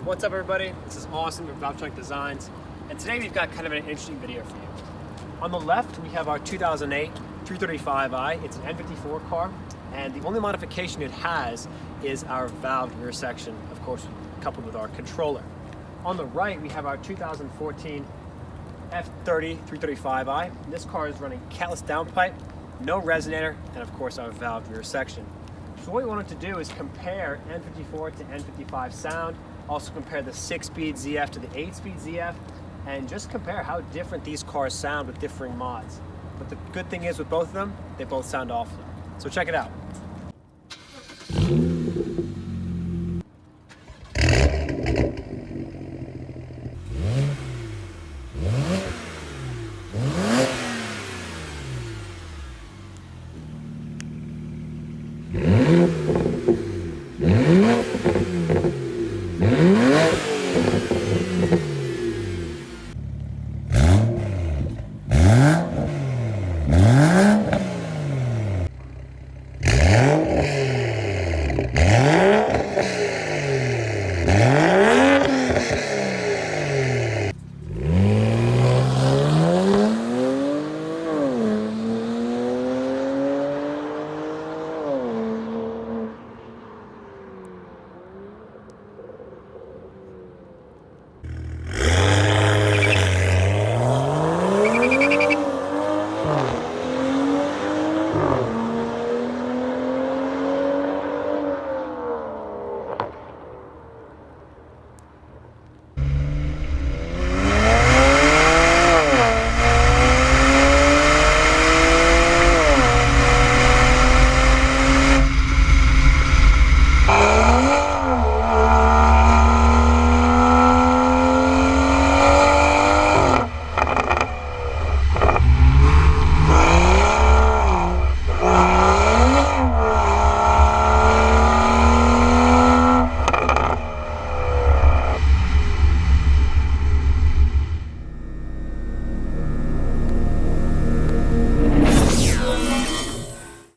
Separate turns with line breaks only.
What's up everybody? This is Austin from Valvetronic Designs, and today we've got kind of an interesting video for you. On the left we have our 2008 335i. It's an N54 car, and the only modification it has is our valve rear section, of course coupled with our controller. On the right we have our 2014 F30 335i. This car is running Catless downpipe, no resonator, and of course our valve rear section. So what we wanted to do is compare N54 to N55 sound, also compare the 6-speed ZF to the 8-speed ZF, and just compare how different these cars sound with differing mods. But the good thing is with both of them, they both sound awesome. So check it out.